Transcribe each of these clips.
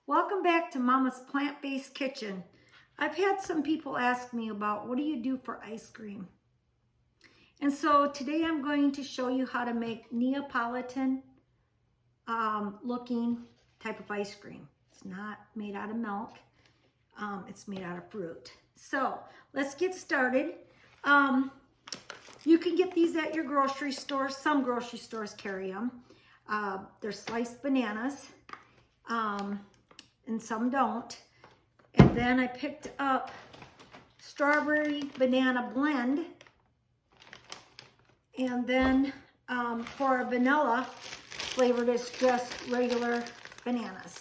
Welcome back to Mama's Plant-Based Kitchen. I've had some people ask me about what do you do for ice cream? And so today I'm going to show you how to make Neapolitan looking type of ice cream. It's not made out of milk, it's made out of fruit. So let's get started. You can get these at your grocery store. Some grocery stores carry them. They're sliced bananas. And some don't. And then I picked up strawberry banana blend. And then for a vanilla flavored, it's just regular bananas.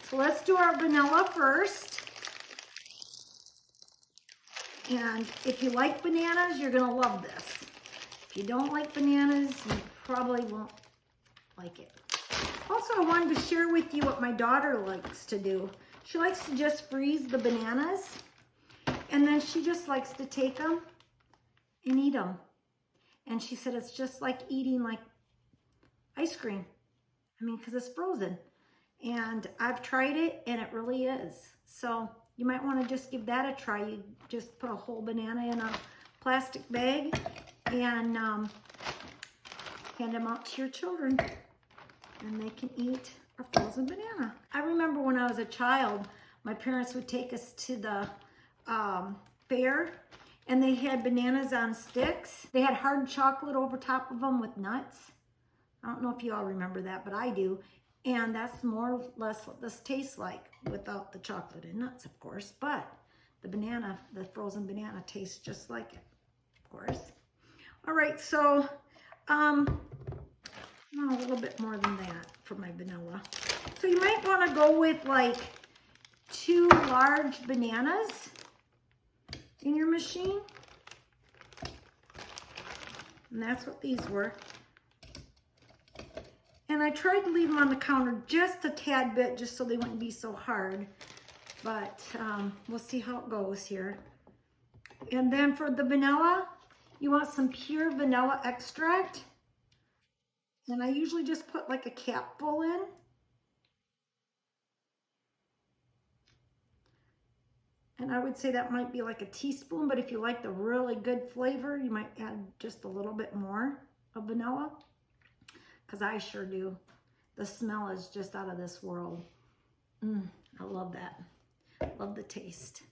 So let's do our vanilla first. And if you like bananas, you're gonna love this. If you don't like bananas, you probably won't like it. Also, I wanted to share with you what my daughter likes to do. She likes to just freeze the bananas, and then she just likes to take them and eat them. And she said it's just like eating like ice cream. I mean, because it's frozen. And I've tried it, and it really is. So you might want to just give that a try. You just put a whole banana in a plastic bag and hand them out to your children. And they can eat a frozen banana. I remember when I was a child, my parents would take us to the fair, and they had bananas on sticks. They had hard chocolate over top of them with nuts. I don't know if you all remember that, but I do. And that's more or less what this tastes like without the chocolate and nuts, of course. But the banana, the frozen banana, tastes just like it, of course. All right, so a little bit more than that for my vanilla. So you might want to go with like 2 large bananas in your machine. And that's what these were. And I tried to leave them on the counter just a tad bit, just so they wouldn't be so hard. But we'll see how it goes here. And then for the vanilla, you want some pure vanilla extract. And I usually just put like a capful in. And I would say that might be like a teaspoon, but if you like the really good flavor, you might add just a little bit more of vanilla, because I sure do. The smell is just out of this world. I love that. Love the taste.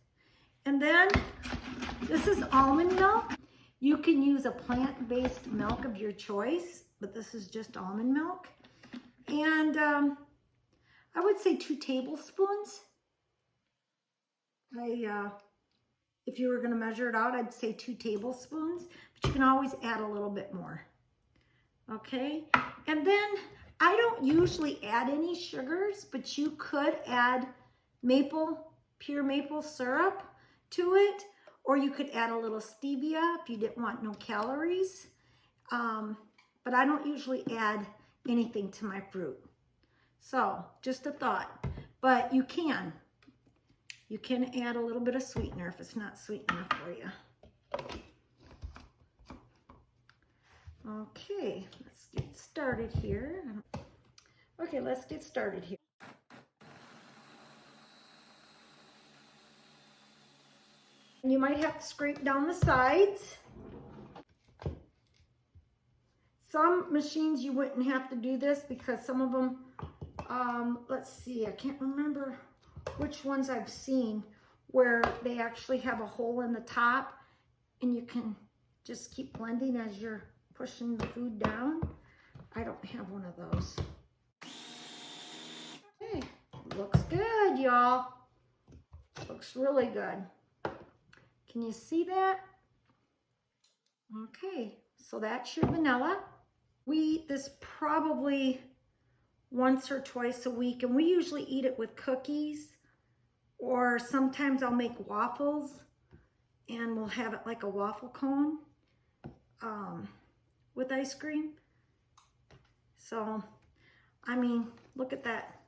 And then this is almond milk. You can use a plant-based milk of your choice, but this is just almond milk. And I would say 2 tablespoons. If you were going to measure it out, I'd say 2 tablespoons, but you can always add a little bit more. Okay, and then I don't usually add any sugars, but you could add pure maple syrup to it, or you could add a little stevia if you didn't want no calories. But I don't usually add anything to my fruit. So just a thought, but you can add a little bit of sweetener if it's not sweet enough for you. Okay, let's get started here. Okay, let's get started here. And you might have to scrape down the sides. Some machines you wouldn't have to do this because some of them, let's see, I can't remember which ones I've seen where they actually have a hole in the top and you can just keep blending as you're pushing the food down. I don't have one of those. Okay, looks good, y'all. Looks really good. Can you see that? Okay, so that's your vanilla. We eat this probably once or twice a week, and we usually eat it with cookies, or sometimes I'll make waffles and we'll have it like a waffle cone with ice cream. So, I mean, look at that.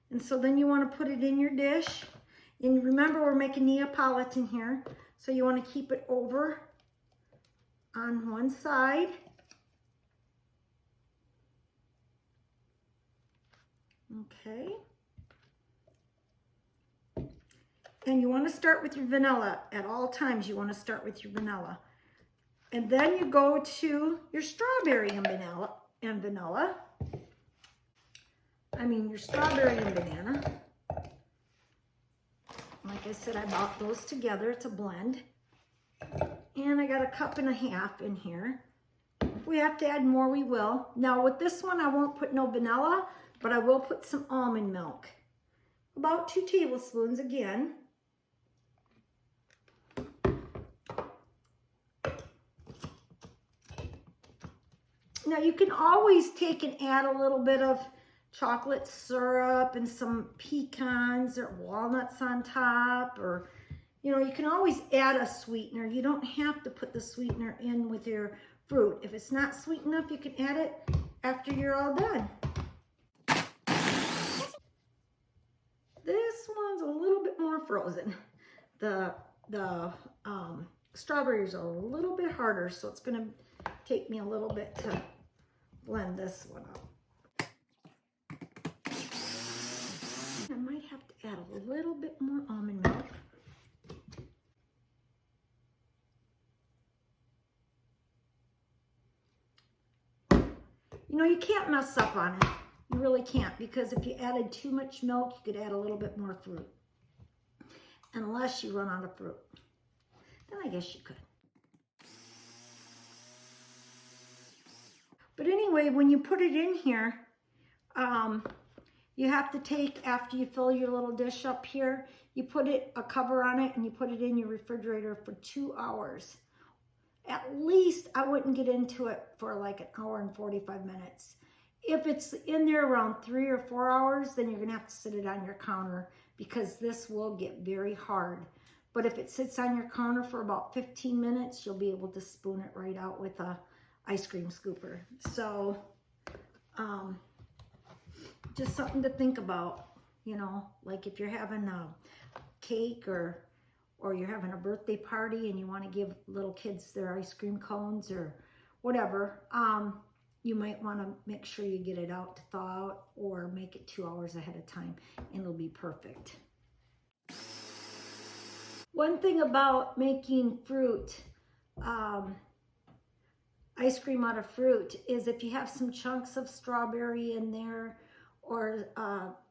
And so then you want to put it in your dish. And remember, we're making Neapolitan here, so you want to keep it over on one side. Okay. And you want to start with your vanilla. At all times, you want to start with your vanilla. And then you go to your strawberry and vanilla. Your strawberry and banana. Like I said, I bought those together. It's a blend. And I got 1.5 cups in here. If we have to add more, we will. Now with this one, I won't put no vanilla, but I will put some almond milk. About 2 tablespoons again. Now you can always take and add a little bit of chocolate syrup and some pecans or walnuts on top, or you can always add a sweetener. You don't have to put the sweetener in with your fruit. If it's not sweet enough, you can add it after you're all done. This one's a little bit more frozen. The strawberries are a little bit harder, so it's gonna take me a little bit to blend this one up. I might have to add a little bit more almond milk. You can't mess up on it. You really can't, because if you added too much milk, you could add a little bit more fruit. Unless you run out of fruit. Then I guess you could. But anyway, when you put it in here, you have to take, after you fill your little dish up here, you put a cover on it and you put it in your refrigerator for 2 hours. At least I wouldn't get into it for like 1 hour and 45 minutes. If it's in there around 3 or 4 hours, then you're gonna have to sit it on your counter, because this will get very hard. But if it sits on your counter for about 15 minutes, you'll be able to spoon it right out with a ice cream scooper. So just something to think about, like if you're having a cake or you're having a birthday party and you want to give little kids their ice cream cones or whatever, you might want to make sure you get it out to thaw out, or make it 2 hours ahead of time, and it'll be perfect. One thing about making fruit, ice cream out of fruit, is if you have some chunks of strawberry in there, or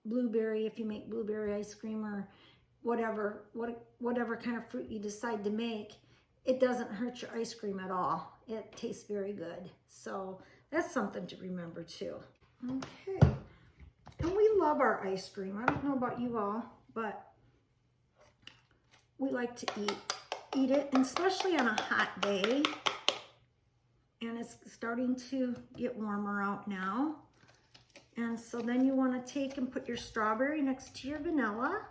blueberry, if you make blueberry ice cream, or whatever kind of fruit you decide to make, it doesn't hurt your ice cream at all. It tastes very good. So that's something to remember too. Okay, and we love our ice cream. I don't know about you all, but we like to eat it, and especially on a hot day. And it's starting to get warmer out now. And so then you want to take and put your strawberry next to your vanilla.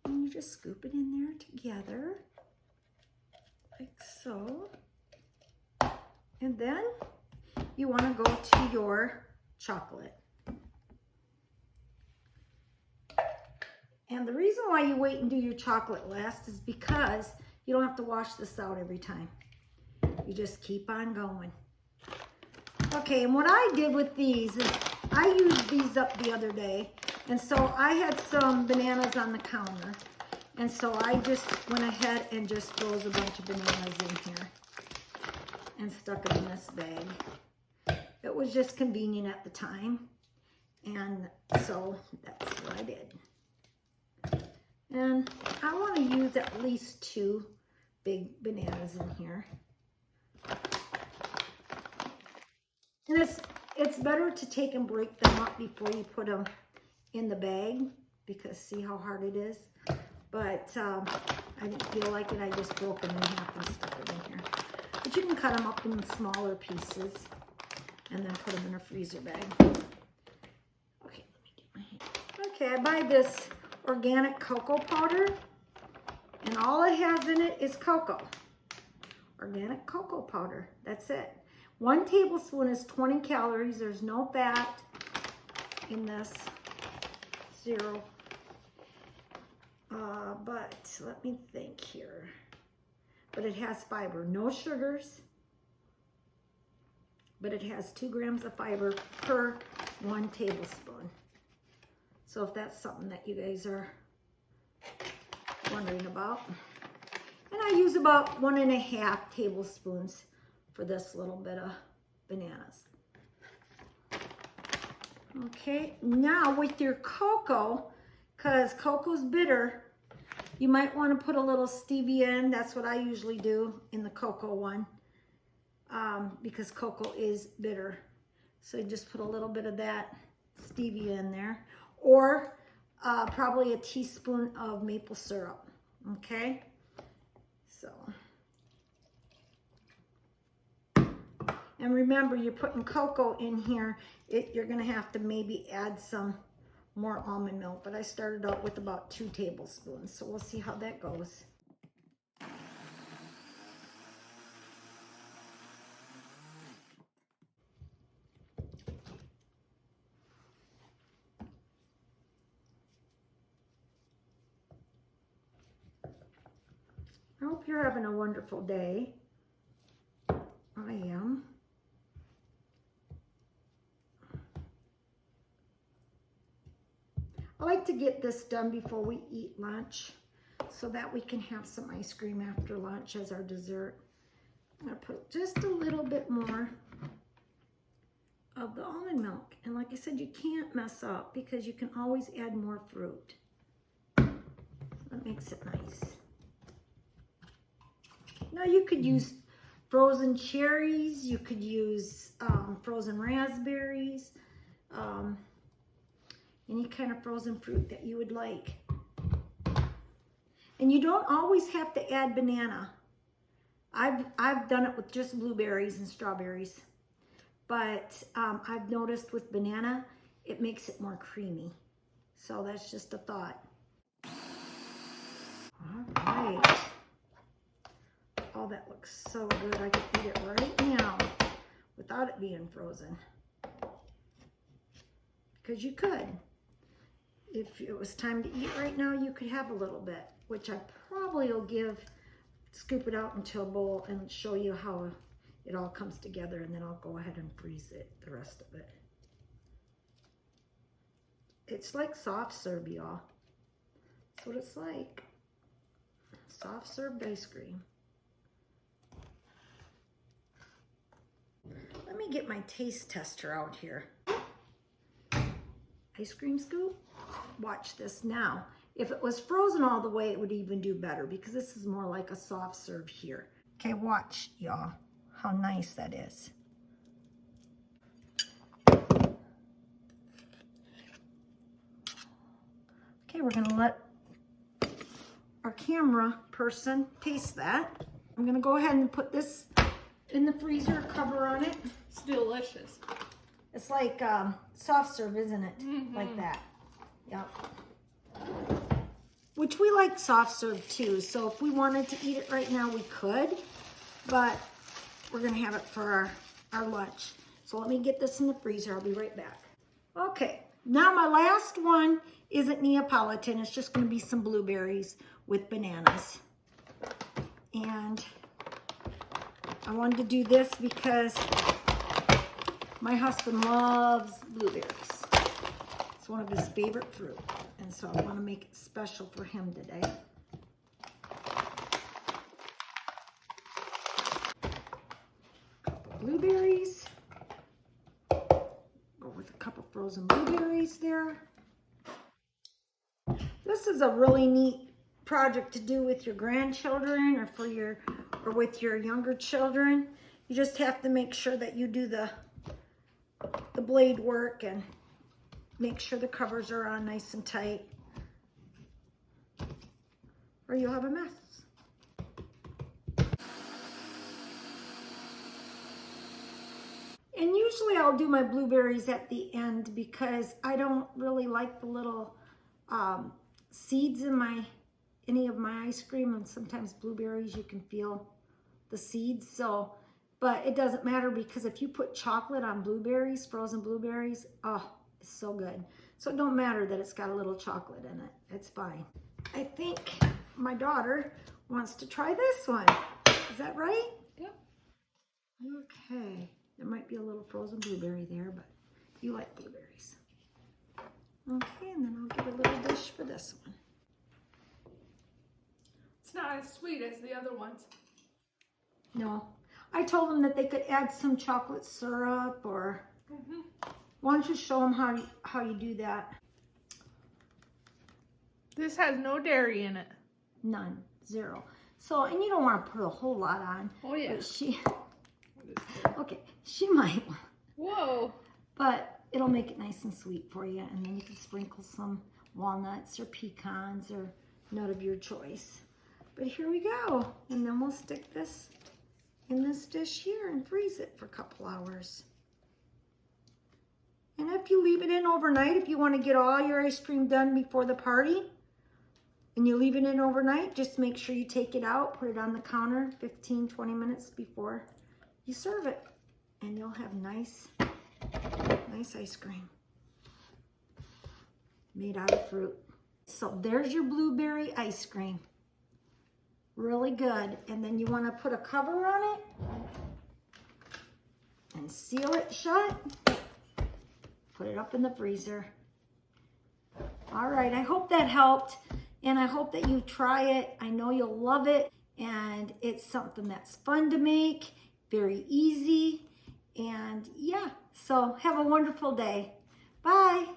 And you just scoop it in there together, like so. And then you want to go to your chocolate. And the reason why you wait and do your chocolate last is because you don't have to wash this out every time. You just keep on going. Okay, and what I did with these is I used these up the other day, and so I had some bananas on the counter, and so I just went ahead and just froze a bunch of bananas in here and stuck them in this bag. It was just convenient at the time, and so that's what I did. And I want to use at least 2 big bananas in here. And it's better to take and break them up before you put them in the bag, because see how hard it is? But I didn't feel like it. I just broke them in half and stuck them in here. But you can cut them up in smaller pieces and then put them in a freezer bag. Okay, let me get my hand. Okay, I buy this organic cocoa powder, and all it has in it is cocoa. Organic cocoa powder, that's it. 1 tablespoon is 20 calories. There's no fat in this, 0. But let me think here. But it has fiber, no sugars, but it has 2 grams of fiber per 1 tablespoon. So if that's something that you guys are wondering about. And I use about 1.5 tablespoons for this little bit of bananas. Okay, now with your cocoa, because cocoa's bitter, you might want to put a little stevia in. That's what I usually do in the cocoa one, because cocoa is bitter. So you just put a little bit of that stevia in there, or probably a teaspoon of maple syrup. Okay, so. And remember, you're putting cocoa in here. You're gonna have to maybe add some more almond milk, but I started out with about 2 tablespoons, so we'll see how that goes. I hope you're having a wonderful day. I am. I like to get this done before we eat lunch so that we can have some ice cream after lunch as our dessert. I'm gonna put just a little bit more of the almond milk. And like I said, you can't mess up because you can always add more fruit. That makes it nice. Now you could use frozen cherries, you could use frozen raspberries, any kind of frozen fruit that you would like. And you don't always have to add banana. I've done it with just blueberries and strawberries, but I've noticed with banana, it makes it more creamy. So that's just a thought. All right. Oh, that looks so good. I could eat it right now without it being frozen. Because you could. If it was time to eat right now, you could have a little bit, which I probably will scoop it out into a bowl and show you how it all comes together, and then I'll go ahead and freeze it, the rest of it. It's like soft serve, y'all. That's what it's like. Soft served ice cream. Let me get my taste tester out here. Ice cream scoop. Watch this now. If it was frozen all the way, it would even do better because this is more like a soft serve here. Okay, watch, y'all, how nice that is. Okay, we're gonna let our camera person taste that. I'm gonna go ahead and put this in the freezer, cover on it. It's delicious. It's like soft serve, isn't it? Mm-hmm. Like that. Yep. Which we like soft serve too. So if we wanted to eat it right now, we could. But we're going to have it for our lunch. So let me get this in the freezer. I'll be right back. Okay. Now my last one isn't Neapolitan. It's just going to be some blueberries with bananas. And I wanted to do this because my husband loves blueberries. It's one of his favorite fruit. And so I want to make it special for him today. Couple blueberries. Go with a couple frozen blueberries there. This is a really neat project to do with your grandchildren or with your younger children. You just have to make sure that you do the blade work and make sure the covers are on nice and tight, or you'll have a mess. And usually I'll do my blueberries at the end because I don't really like the little seeds in any of my ice cream, and sometimes blueberries you can feel the seeds. So, but it doesn't matter because if you put chocolate on blueberries, frozen blueberries, oh, it's so good. So it don't matter that it's got a little chocolate in it. It's fine. I think my daughter wants to try this one. Is that right? Yep. Okay. There might be a little frozen blueberry there, but you like blueberries. Okay, and then I'll get a little dish for this one. It's not as sweet as the other ones. No, I told them that they could add some chocolate syrup or, why don't you show them how you do that? This has no dairy in it. None, 0. So, and you don't want to put a whole lot on. Oh yeah. But okay, she might. Whoa. But it'll make it nice and sweet for you. And then you can sprinkle some walnuts or pecans or nut of your choice. But here we go. And then we'll stick this in this dish here and freeze it for a couple hours. And if you leave it in overnight, if you want to get all your ice cream done before the party, and you leave it in overnight, just make sure you take it out, put it on the counter 15, 20 minutes before you serve it. And you'll have nice ice cream made out of fruit. So there's your blueberry ice cream. Really good. And then you want to put a cover on it and seal it shut. Put it up in the freezer. All right, I hope that helped. And I hope that you try it. I know you'll love it. And it's something that's fun to make, very easy. And yeah, so have a wonderful day. Bye.